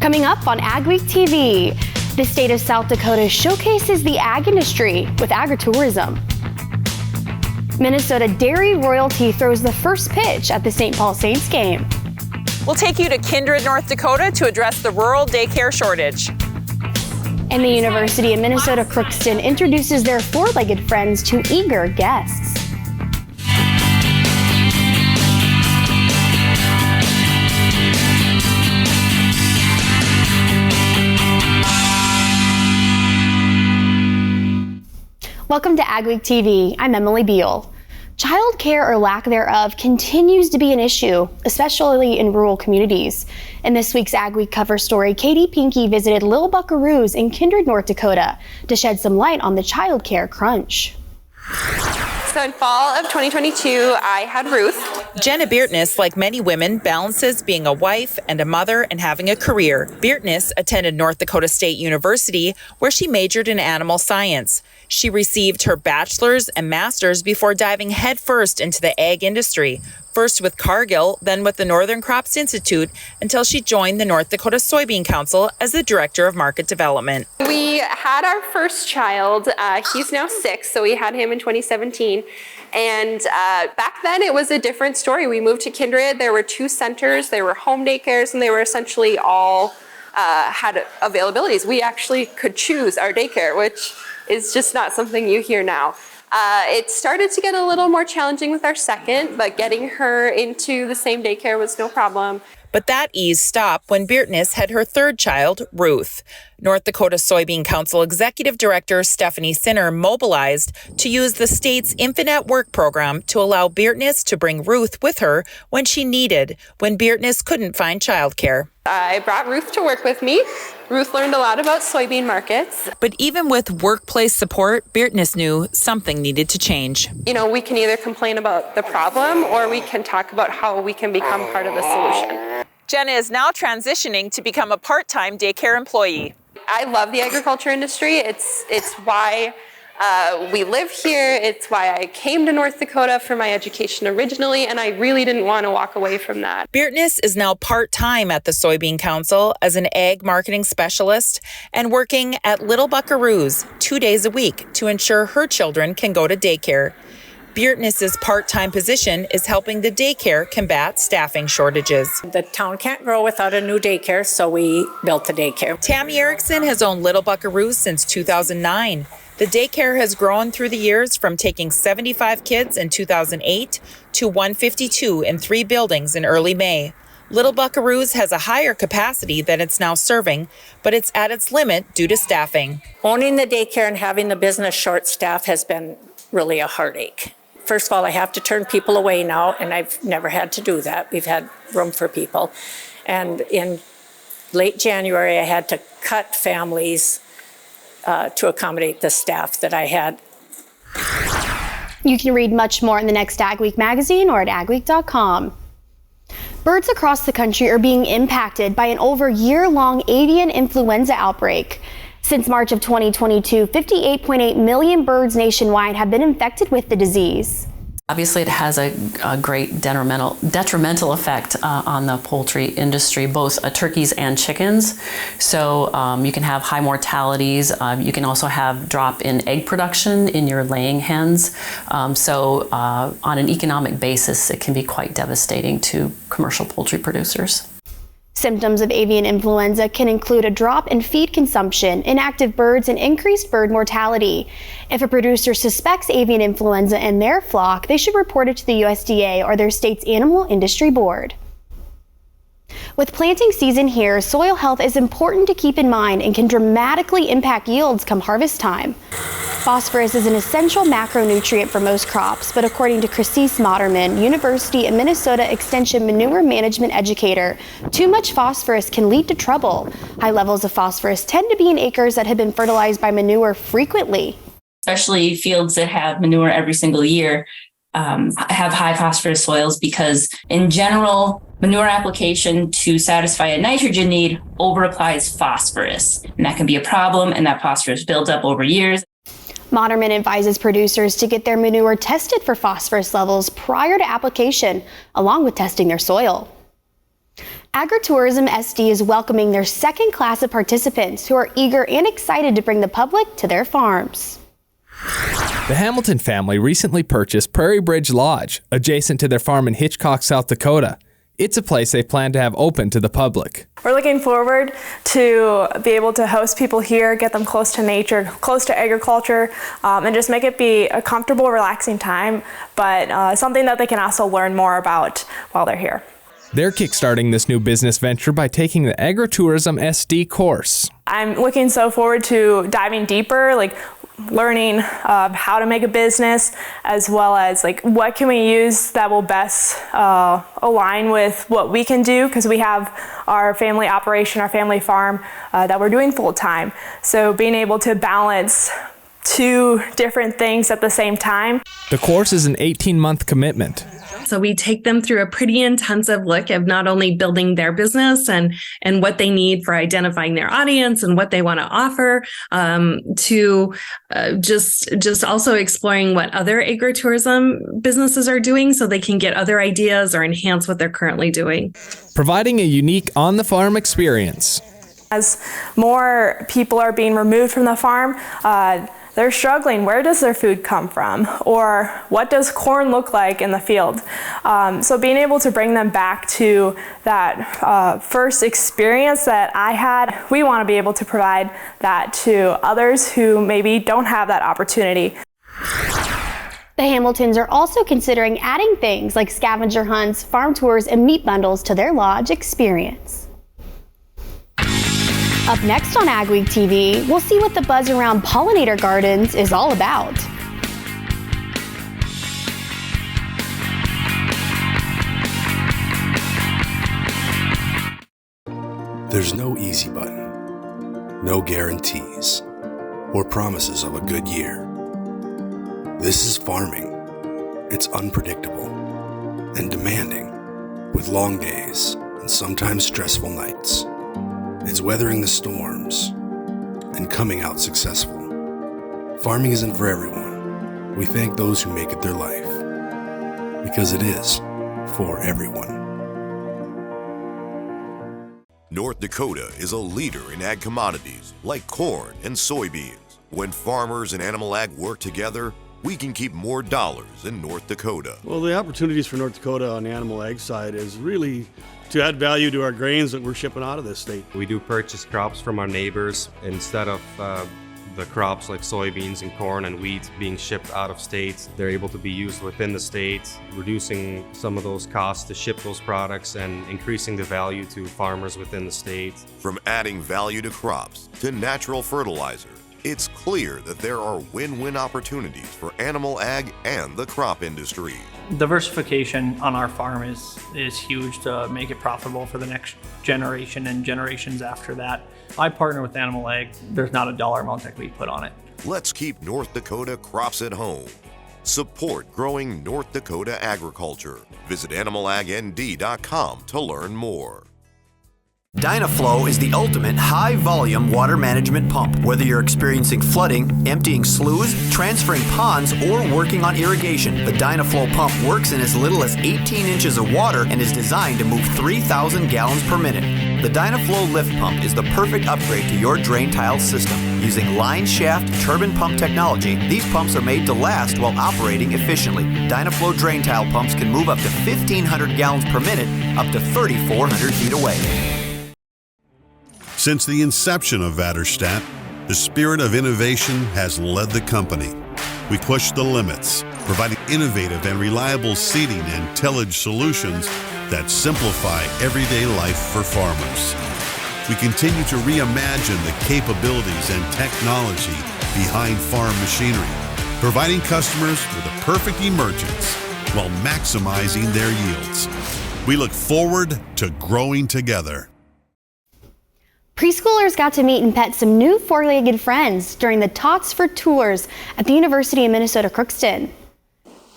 Coming up on AgweekTV, the state of South Dakota showcases the ag industry with agritourism. Minnesota dairy royalty throws the first pitch at the St. Paul Saints game. We'll take you to Kindred, North Dakota to address the rural daycare shortage. And the University of Minnesota Crookston introduces their four-legged friends to eager guests. Welcome to AgweekTV. I'm Emily Beal. Childcare or lack thereof continues to be an issue, especially in rural communities. In this week's AgWeek cover story, Katie Pinky visited Little Buckaroos in Kindred, North Dakota to shed some light on the childcare crunch. So in fall of 2022, I had Ruth. Jenna Beertness, like many women, balances being a wife and a mother and having a career. Beertness attended North Dakota State University, where she majored in animal science. She received her bachelor's and master's before diving headfirst into the ag industry, first with Cargill, then with the Northern Crops Institute, until she joined the North Dakota Soybean Council as the Director of Market Development. We had our first child. He's now 6, so we had him in 2017. And back then it was a different story. We moved to Kindred. There were 2 centers. They were home daycares, and they were essentially all had availabilities. We actually could choose our daycare, which is just not something you hear now. It started to get a little more challenging with our second, but getting her into the same daycare was no problem. But that ease stopped when Beertness had her third child, Ruth. North Dakota Soybean Council Executive Director Stephanie Sinner mobilized to use the state's Infant at Work program to allow Beertness to bring Ruth with her when she needed, when Beertness couldn't find childcare. I brought Ruth to work with me. Ruth learned a lot about soybean markets. But even with workplace support, Beertness knew something needed to change. You know, we can either complain about the problem or we can talk about how we can become part of the solution. Jenna is now transitioning to become a part-time daycare employee. I love the agriculture industry. It's why we live here. It's why I came to North Dakota for my education originally, and I really didn't want to walk away from that. Beertness is now part-time at the Soybean Council as an ag marketing specialist and working at Little Buckaroos 2 days a week to ensure her children can go to daycare. Beertness's part-time position is helping the daycare combat staffing shortages. The town can't grow without a new daycare, so we built the daycare. Tammy Erickson has owned Little Buckaroos since 2009. The daycare has grown through the years from taking 75 kids in 2008 to 152 in 3 buildings in early May. Little Buckaroos has a higher capacity than it's now serving, but it's at its limit due to staffing. Owning the daycare and having the business short staff has been really a heartache. First of all, I have to turn people away now, and I've never had to do that. We've had room for people. And in late January, I had to cut families to accommodate the staff that I had. You can read much more in the next AgWeek magazine or at agweek.com. Birds across the country are being impacted by an over year-long avian influenza outbreak. Since March of 2022, 58.8 million birds nationwide have been infected with the disease. Obviously, it has a great detrimental effect on the poultry industry, both turkeys and chickens. So you can have high mortalities. You can also have drop in egg production in your laying hens. So on an economic basis, it can be quite devastating to commercial poultry producers. Symptoms of avian influenza can include a drop in feed consumption, inactive birds, and increased bird mortality. If a producer suspects avian influenza in their flock, they should report it to the USDA or their state's Animal Industry Board. With planting season here, soil health is important to keep in mind and can dramatically impact yields come harvest time. Phosphorus is an essential macronutrient for most crops, but according to Christine Moderman, University of Minnesota Extension manure management educator, too much phosphorus can lead to trouble. High levels of phosphorus tend to be in acres that have been fertilized by manure frequently. Especially fields that have manure every single year have high phosphorus soils because in general, manure application to satisfy a nitrogen need over-applies phosphorus. And that can be a problem, and that phosphorus builds up over years. Moderman advises producers to get their manure tested for phosphorus levels prior to application, along with testing their soil. Agritourism SD is welcoming their second class of participants who are eager and excited to bring the public to their farms. The Hamilton family recently purchased Prairie Bridge Lodge, adjacent to their farm in Hitchcock, South Dakota. It's a place they plan to have open to the public. We're looking forward to be able to host people here, get them close to nature, close to agriculture, and just make it be a comfortable, relaxing time, but something that they can also learn more about while they're here. They're kickstarting this new business venture by taking the Agritourism SD course. I'm looking so forward to diving deeper, like learning how to make a business, as well as like what can we use that will best align with what we can do, because we have our family operation, our family farm that we're doing full time. So being able to balance two different things at the same time. The course is an 18-month commitment. So we take them through a pretty intensive look of not only building their business and what they need for identifying their audience and what they want to offer, to just also exploring what other agritourism businesses are doing so they can get other ideas or enhance what they're currently doing. Providing a unique on-the-farm experience. As more people are being removed from the farm, they're struggling. Where does their food come from? Or what does corn look like in the field? So being able to bring them back to that first experience that I had, we want to be able to provide that to others who maybe don't have that opportunity. The Hamiltons are also considering adding things like scavenger hunts, farm tours, and meat bundles to their lodge experience. Up next on AgWeek TV, we'll see what the buzz around Pollinator gardens is all about. There's no easy button, no guarantees, or promises of a good year. This is farming. It's unpredictable and demanding, with long days and sometimes stressful nights. It's weathering the storms and coming out successful. Farming isn't for everyone. We thank those who make it their life, because it is for everyone. North Dakota is a leader in ag commodities like corn and soybeans. When farmers and animal ag work together, we can keep more dollars in North Dakota. Well, the opportunities for North Dakota on the animal ag side is really to add value to our grains that we're shipping out of this state. We do purchase crops from our neighbors instead of the crops like soybeans and corn and wheat being shipped out of state. They're able to be used within the state, reducing some of those costs to ship those products and increasing the value to farmers within the state. From adding value to crops to natural fertilizer, it's clear that there are win-win opportunities for animal ag and the crop industry. Diversification on our farm is huge to make it profitable for the next generation and generations after that. I partner with Animal Ag. There's not a dollar amount that we put on it. Let's keep North Dakota crops at home. Support growing North Dakota agriculture. Visit animalagnd.com to learn more. Dynaflow is the ultimate high-volume water management pump. Whether you're experiencing flooding, emptying sloughs, transferring ponds, or working on irrigation, the Dynaflow pump works in as little as 18 inches of water and is designed to move 3,000 gallons per minute. The Dynaflow lift pump is the perfect upgrade to your drain tile system. Using line shaft turbine pump technology, these pumps are made to last while operating efficiently. Dynaflow drain tile pumps can move up to 1,500 gallons per minute, up to 3,400 feet away. Since the inception of Vaterstadt, the spirit of innovation has led the company. We push the limits, providing innovative and reliable seeding and tillage solutions that simplify everyday life for farmers. We continue to reimagine the capabilities and technology behind farm machinery, providing customers with a perfect emergence while maximizing their yields. We look forward to growing together. Preschoolers got to meet and pet some new four-legged friends during the Tots for Tours at the University of Minnesota Crookston.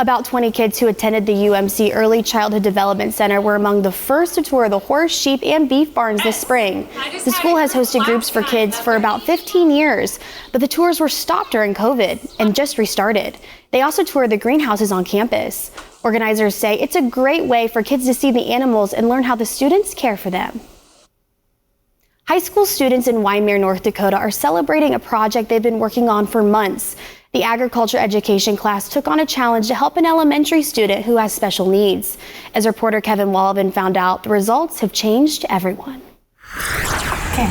About 20 kids who attended the UMC Early Childhood Development Center were among the first to tour the horse, sheep, and beef barns this spring. The school has hosted groups for kids for about 15 years, but the tours were stopped during COVID and just restarted. They also toured the greenhouses on campus. Organizers say it's a great way for kids to see the animals and learn how the students care for them. High school students in Wyoming, North Dakota are celebrating a project they've been working on for months. The agriculture education class took on a challenge to help an elementary student who has special needs. As reporter Kevin Walvin found out, the results have changed everyone. Okay,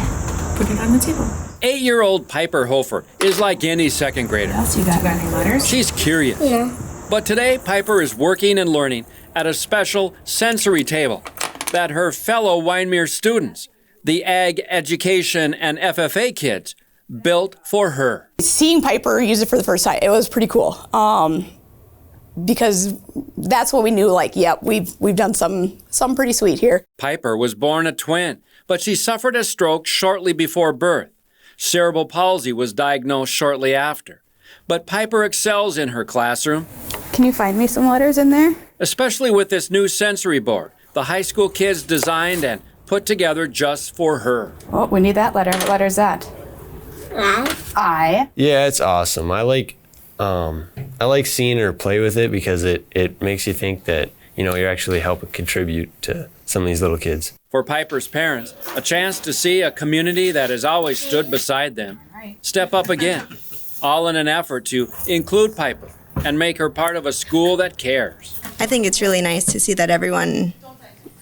put it on the table. 8-year-old Piper Hofer is like any second grader. What else you got any letters? She's curious. Yeah. But today, Piper is working and learning at a special sensory table that her fellow Wyoming students, the Ag Education and FFA kids, built for her. Seeing Piper use it for the first time, it was pretty cool. Because that's what we knew, like, yep, we've done something pretty sweet here. Piper was born a twin, but she suffered a stroke shortly before birth. Cerebral palsy was diagnosed shortly after. But Piper excels in her classroom. Can you find me some letters in there? Especially with this new sensory board the high school kids designed and put together just for her. Oh, we need that letter. What letter is that? I. Yeah, it's awesome. I like seeing her play with it because it makes you think that, you're actually helping contribute to some of these little kids. For Piper's parents, a chance to see a community that has always stood beside them step up again, all in an effort to include Piper and make her part of a school that cares. I think it's really nice to see that everyone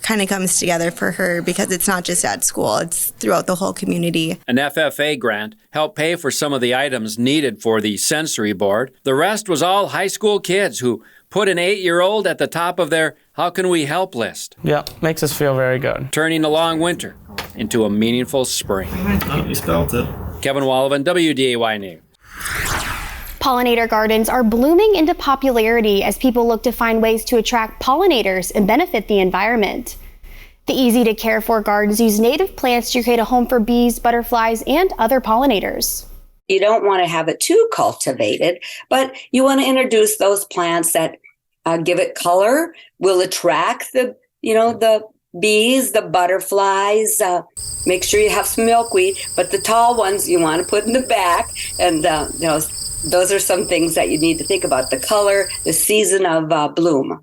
kind of comes together for her because it's not just at school, it's throughout the whole community. An FFA grant helped pay for some of the items needed for the sensory board. The rest was all high school kids who put an 8-year-old at the top of their How Can We Help list. Yeah, makes us feel very good. Turning a long winter into a meaningful spring. Oh, you spelled it. Kevin Walvin, WDAY News. Pollinator gardens are blooming into popularity as people look to find ways to attract pollinators and benefit the environment. The easy-to-care-for gardens use native plants to create a home for bees, butterflies, and other pollinators. You don't want to have it too cultivated, but you want to introduce those plants that give it color, will attract the bees, the butterflies. Make sure you have some milkweed, but the tall ones you want to put in the back, and those are some things that you need to think about, the color, the season of bloom.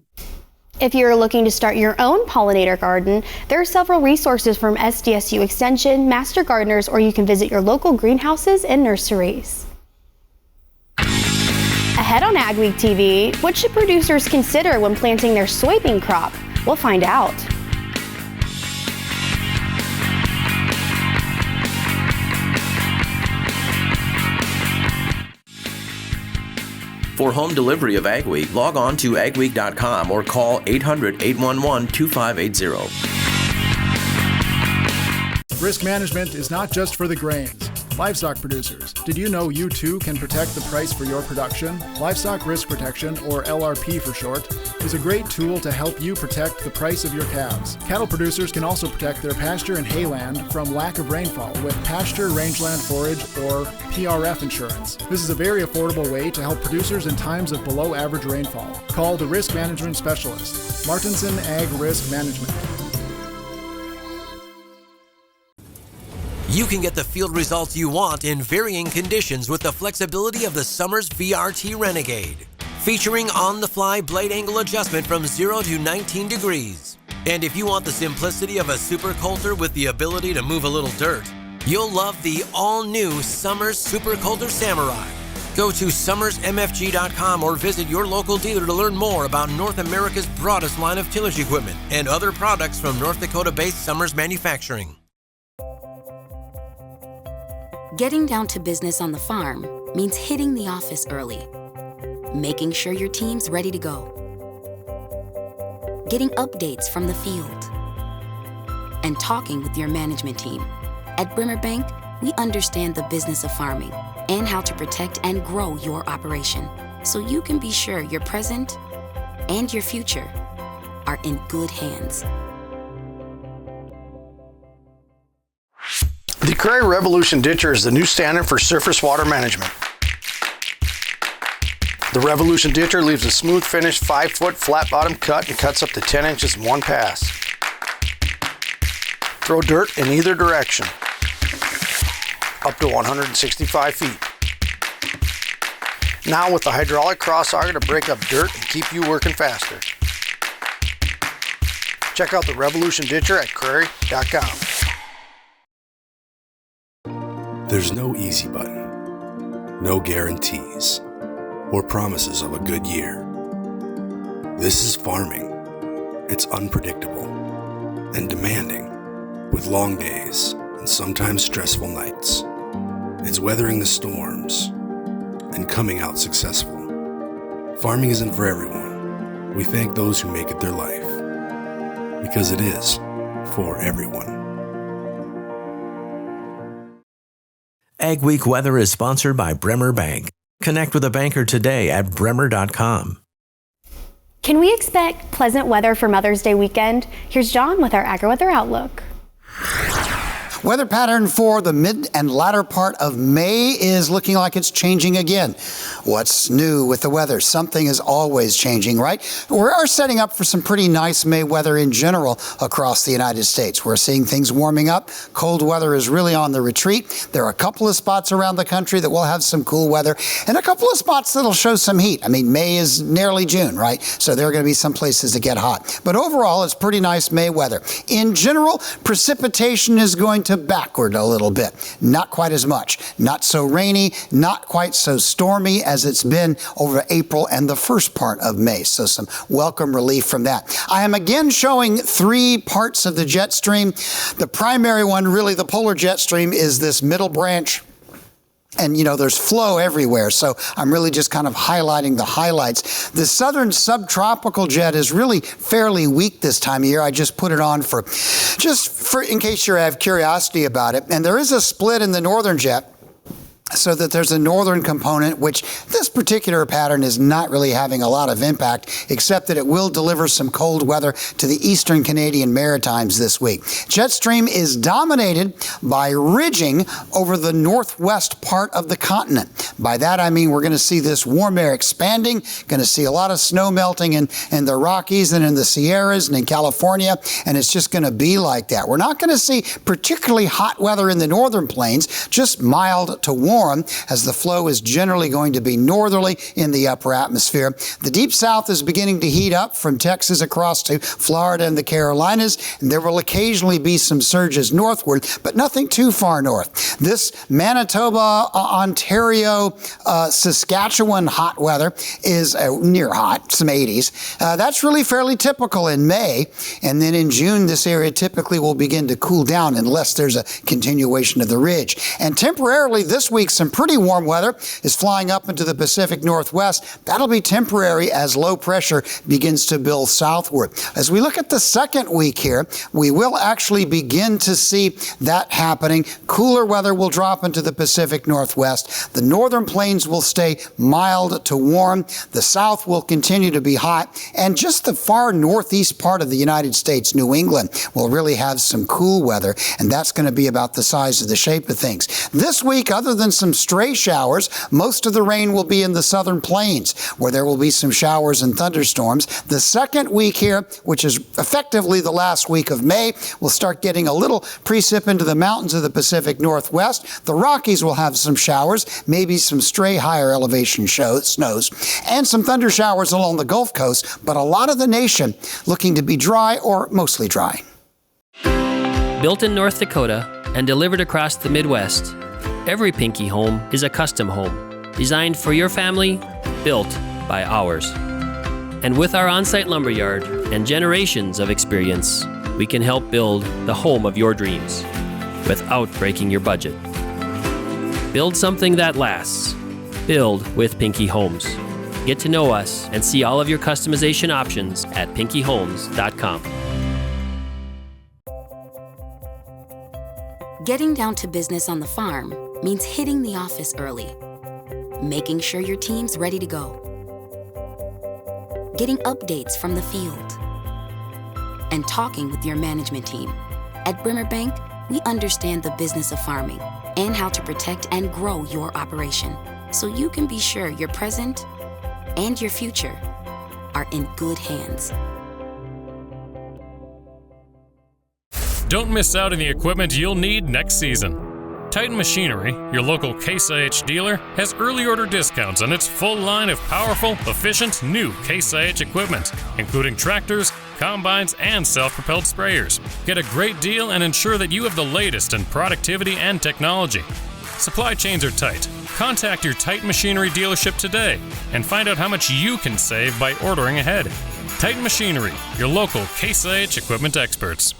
If you're looking to start your own pollinator garden, there are several resources from SDSU Extension, Master Gardeners, or you can visit your local greenhouses and nurseries. Ahead on AgWeek TV, what should producers consider when planting their soybean crop? We'll find out. For home delivery of AgWeek, log on to agweek.com or call 800-811-2580. Risk management is not just for the grains. Livestock producers, did you know you too can protect the price for your production? Livestock Risk Protection, or LRP for short, is a great tool to help you protect the price of your calves. Cattle producers can also protect their pasture and hayland from lack of rainfall with Pasture Rangeland Forage, or PRF insurance. This is a very affordable way to help producers in times of below average rainfall. Call the risk management specialist, Martinson Ag Risk Management. You can get the field results you want in varying conditions with the flexibility of the Summers VRT Renegade. Featuring on-the-fly blade angle adjustment from 0 to 19 degrees. And if you want the simplicity of a super coulter with the ability to move a little dirt, you'll love the all-new Summers Super Coulter Samurai. Go to summersmfg.com or visit your local dealer to learn more about North America's broadest line of tillage equipment and other products from North Dakota-based Summers Manufacturing. Getting down to business on the farm means hitting the office early, making sure your team's ready to go, getting updates from the field, and talking with your management team. At Brimmer Bank, we understand the business of farming and how to protect and grow your operation so you can be sure your present and your future are in good hands. The Cray Revolution Ditcher is the new standard for surface water management. The Revolution Ditcher leaves a smooth finished 5-foot flat bottom cut and cuts up to 10 inches in one pass. Throw dirt in either direction, up to 165 feet. Now with the hydraulic cross auger to break up dirt and keep you working faster. Check out the Revolution Ditcher at Crary.com. There's no easy button, no guarantees, or promises of a good year. This is farming. It's unpredictable and demanding, with long days and sometimes stressful nights. It's weathering the storms and coming out successful. Farming isn't for everyone. We thank those who make it their life, because it is for everyone. AgWeek weather is sponsored by Bremer Bank. Connect with a banker today at bremer.com. Can we expect pleasant weather for Mother's Day weekend? Here's John with our AgriWeather Outlook. Weather pattern for the mid and latter part of May is looking like it's changing again. What's new with the weather? Something is always changing, right? We are setting up for some pretty nice May weather in general across the United States. We're seeing things warming up. Cold weather is really on the retreat. There are a couple of spots around the country that will have some cool weather and a couple of spots that'll show some heat. I mean, May is nearly June, right? So there are going to be some places that get hot. But overall, it's pretty nice May weather. In general, precipitation is going to backward a little bit. Not quite as much. Not so rainy, not quite so stormy as it's been over April and the first part of May. So some welcome relief from that. I am again showing three parts of the jet stream. The primary one, really the polar jet stream, is this middle branch. And, you know, there's flow everywhere, so I'm really just kind of highlighting the highlights. The southern subtropical jet is really fairly weak this time of year. I just put it on for in case you have curiosity about it. And there is a split in the northern jet, so that there's a northern component, which this particular pattern is not really having a lot of impact, except that it will deliver some cold weather to the eastern Canadian Maritimes this week. Jet stream is dominated by ridging over the northwest part of the continent. By that I mean we're going to see this warm air expanding, going to see a lot of snow melting in the Rockies and in the Sierras and in California, and it's just going to be like that. We're not going to see particularly hot weather in the northern plains, just mild to warm, as the flow is generally going to be northerly in the upper atmosphere. The deep south is beginning to heat up from Texas across to Florida and the Carolinas, and there will occasionally be some surges northward, but nothing too far north. This Manitoba, Ontario, Saskatchewan hot weather is near hot, some 80s. That's really fairly typical in May, and then in June this area typically will begin to cool down unless there's a continuation of the ridge. And temporarily this week, some pretty warm weather is flying up into the Pacific Northwest. That'll be temporary as low pressure begins to build southward. As we look at the second week here, we will actually begin to see that happening. Cooler weather will drop into the Pacific Northwest. The northern plains will stay mild to warm. The south will continue to be hot. And just the far northeast part of the United States, New England, will really have some cool weather. And that's going to be about the size of the shape of things. This week, other than some stray showers, most of the rain will be in the southern plains, where there will be some showers and thunderstorms. The second week here, which is effectively the last week of May, we'll start getting a little precip into the mountains of the Pacific Northwest. The Rockies will have some showers, maybe some stray higher elevation snows, and some thunder showers along the Gulf Coast, but a lot of the nation looking to be dry or mostly dry. Built in North Dakota and delivered across the Midwest, every Pinky home is a custom home, designed for your family, built by ours. And with our on-site lumberyard and generations of experience, we can help build the home of your dreams without breaking your budget. Build something that lasts. Build with Pinky Homes. Get to know us and see all of your customization options at pinkyhomes.com. Getting down to business on the farm means hitting the office early, making sure your team's ready to go, getting updates from the field, and talking with your management team. At Bremer Bank, we understand the business of farming and how to protect and grow your operation, so you can be sure your present and your future are in good hands. Don't miss out on the equipment you'll need next season. Titan Machinery, your local Case IH dealer, has early order discounts on its full line of powerful, efficient, new Case IH equipment, including tractors, combines, and self-propelled sprayers. Get a great deal and ensure that you have the latest in productivity and technology. Supply chains are tight. Contact your Titan Machinery dealership today and find out how much you can save by ordering ahead. Titan Machinery, your local Case IH equipment experts.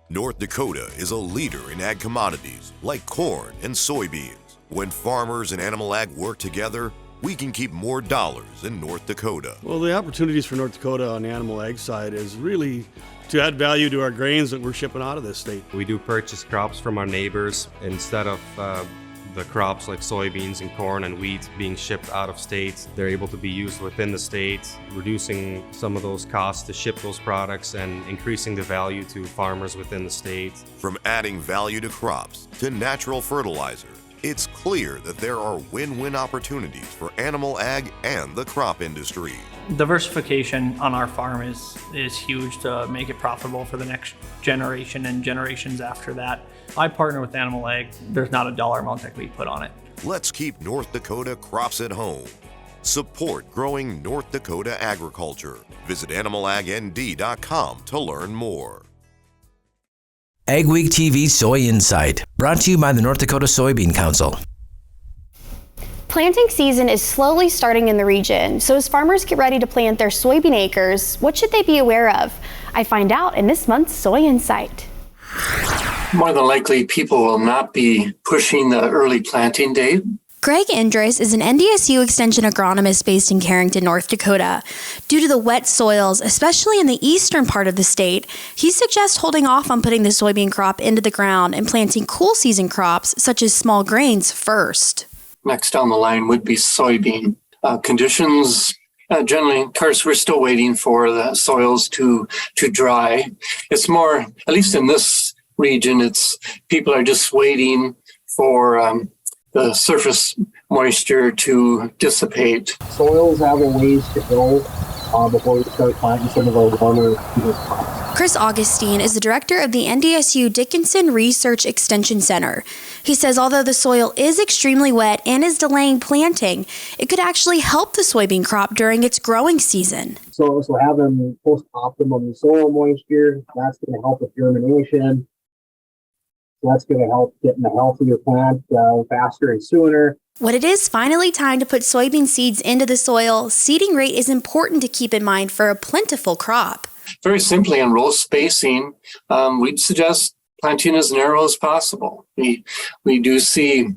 North Dakota is a leader in ag commodities like corn and soybeans. When farmers and animal ag work together, we can keep more dollars in North Dakota. Well, the opportunities for North Dakota on the animal ag side is really to add value to our grains that we're shipping out of this state. We do purchase crops from our neighbors instead of the crops like soybeans and corn and wheat being shipped out of states. They're able to be used within the state, reducing some of those costs to ship those products and increasing the value to farmers within the state. From adding value to crops to natural fertilizer, it's clear that there are win-win opportunities for animal ag and the crop industry. Diversification on our farm is huge to make it profitable for the next generation and generations after that. I partner with Animal Ag. There's not a dollar amount that we put on it. Let's keep North Dakota crops at home. Support growing North Dakota agriculture. Visit animalagnd.com to learn more. AgweekTV Soy Insight, brought to you by the North Dakota Soybean Council. Planting season is slowly starting in the region, so as farmers get ready to plant their soybean acres, what should they be aware of? I find out in this month's Soy Insight. More than likely, people will not be pushing the early planting date. Greg Indris is an NDSU Extension agronomist based in Carrington, North Dakota. Due to the wet soils, especially in the eastern part of the state, he suggests holding off on putting the soybean crop into the ground and planting cool season crops such as small grains first. Next down the line would be soybean. Conditions generally, of course, we're still waiting for the soils to dry. It's more, at least in this region, it's people are just waiting for the surface moisture to dissipate. Soils have a ways to go before we start planting some of our warmer crops. Chris Augustine is the director of the NDSU Dickinson Research Extension Center. He says although the soil is extremely wet and is delaying planting, it could actually help the soybean crop during its growing season. So having post-optimum soil moisture, that's going to help with germination. That's going to help getting a healthier plant faster and sooner. When it is finally time to put soybean seeds into the soil, seeding rate is important to keep in mind for a plentiful crop. Very simply, in row spacing, we'd suggest planting as narrow as possible. We do see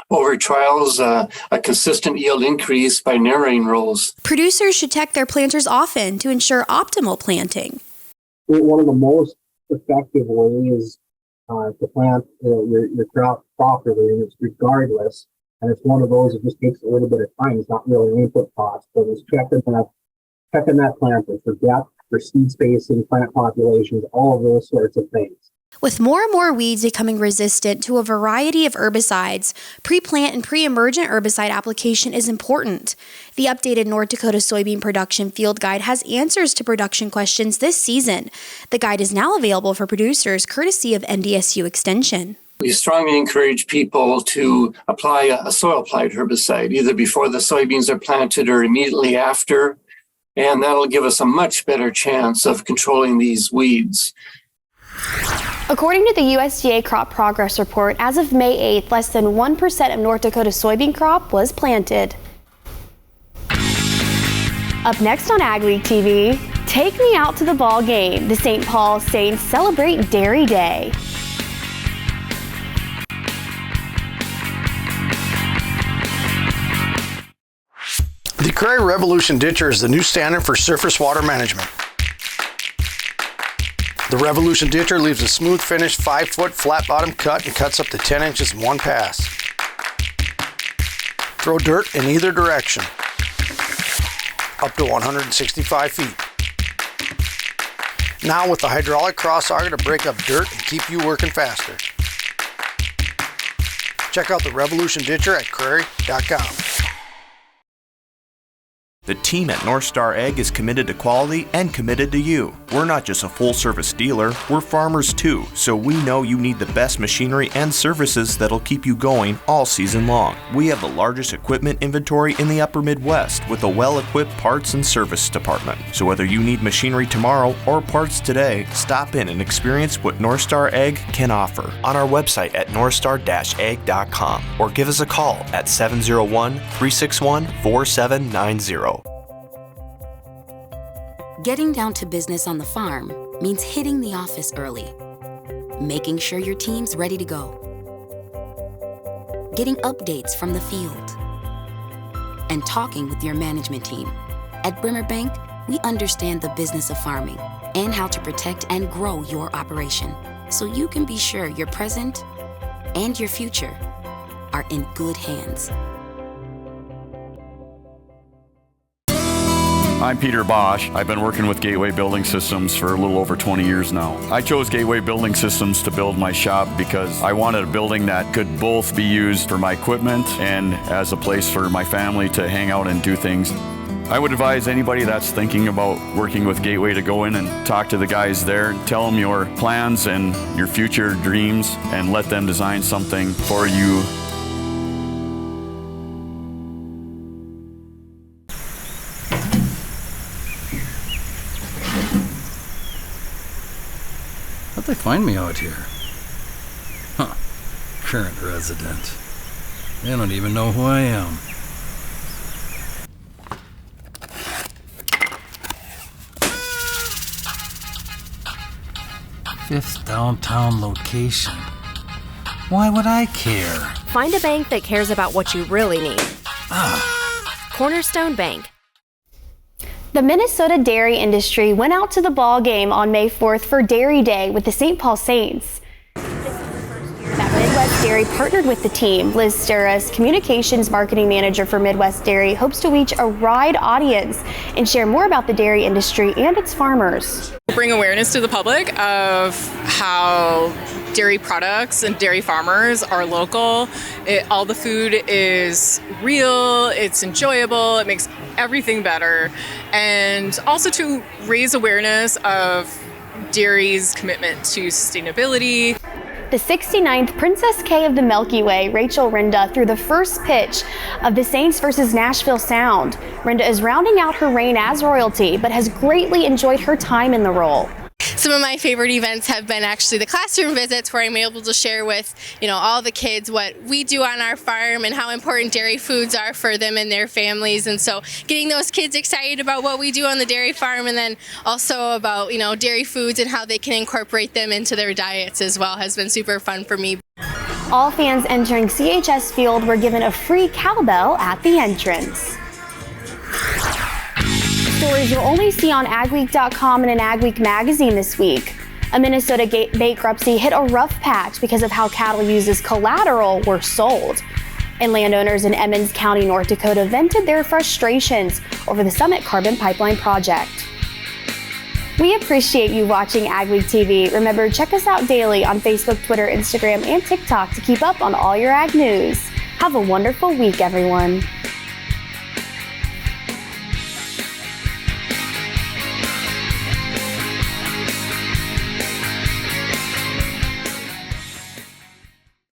over trials a consistent yield increase by narrowing rows. Producers should check their planters often to ensure optimal planting. One of the most effective ways to plant your crop properly, and it's regardless, and it's one of those that just takes a little bit of time. It's not really an input cost, but it's checking that planter for depth, for seed spacing, plant populations, all of those sorts of things. With more and more weeds becoming resistant to a variety of herbicides, pre-plant and pre-emergent herbicide application is important. The updated North Dakota Soybean Production Field Guide has answers to production questions this season. The guide is now available for producers courtesy of NDSU Extension. We strongly encourage people to apply a soil-applied herbicide, either before the soybeans are planted or immediately after, and that'll give us a much better chance of controlling these weeds. According to the USDA Crop Progress Report, as of May 8th, less than 1% of North Dakota's soybean crop was planted. Up next on AgWeek TV, take me out to the ball game. The St. Paul Saints celebrate Dairy Day. The Cray Revolution Ditcher is the new standard for surface water management. The Revolution Ditcher leaves a smooth finished 5-foot flat bottom cut and cuts up to 10 inches in one pass. Throw dirt in either direction, up to 165 feet. Now with the hydraulic cross auger to break up dirt and keep you working faster. Check out the Revolution Ditcher at Crary.com. The team at North Star Ag is committed to quality and committed to you. We're not just a full-service dealer, we're farmers too, so we know you need the best machinery and services that'll keep you going all season long. We have the largest equipment inventory in the upper Midwest with a well-equipped parts and service department. So whether you need machinery tomorrow or parts today, stop in and experience what North Star Ag can offer on our website at northstar-ag.com or give us a call at 701-361-4790. Getting down to business on the farm means hitting the office early, making sure your team's ready to go, getting updates from the field, and talking with your management team. At Brimmer Bank, we understand the business of farming and how to protect and grow your operation so you can be sure your present and your future are in good hands. I'm Peter Bosch. I've been working with Gateway Building Systems for a little over 20 years now. I chose Gateway Building Systems to build my shop because I wanted a building that could both be used for my equipment and as a place for my family to hang out and do things. I would advise anybody that's thinking about working with Gateway to go in and talk to the guys there, tell them your plans and your future dreams, and let them design something for you. How'd they find me out here? Huh. Current resident. They don't even know who I am. Fifth downtown location. Why would I care? Find a bank that cares about what you really need. Cornerstone Bank. The Minnesota dairy industry went out to the ball game on May 4th for Dairy Day with the St. Paul Saints. That Midwest Dairy partnered with the team. Liz Steras, Communications Marketing Manager for Midwest Dairy, hopes to reach a wide audience and share more about the dairy industry and its farmers. Bring awareness to the public of how dairy products and dairy farmers are local. All the food is real, it's enjoyable, it makes everything better. And also to raise awareness of dairy's commitment to sustainability. The 69th Princess K of the Milky Way, Rachel Rinda, threw the first pitch of the Saints versus Nashville Sound. Rinda is rounding out her reign as royalty, but has greatly enjoyed her time in the role. Some of my favorite events have been actually the classroom visits where I'm able to share with, all the kids what we do on our farm and how important dairy foods are for them and their families. And so getting those kids excited about what we do on the dairy farm and then also about, dairy foods and how they can incorporate them into their diets as well has been super fun for me. All fans entering CHS Field were given a free cowbell at the entrance. Stories you'll only see on AgWeek.com and an AgWeek magazine this week. A Minnesota bankruptcy hit a rough patch because of how cattle used as collateral were sold. And landowners in Emmons County, North Dakota vented their frustrations over the Summit Carbon Pipeline project. We appreciate you watching AgweekTV. Remember, check us out daily on Facebook, Twitter, Instagram, and TikTok to keep up on all your ag news. Have a wonderful week, everyone.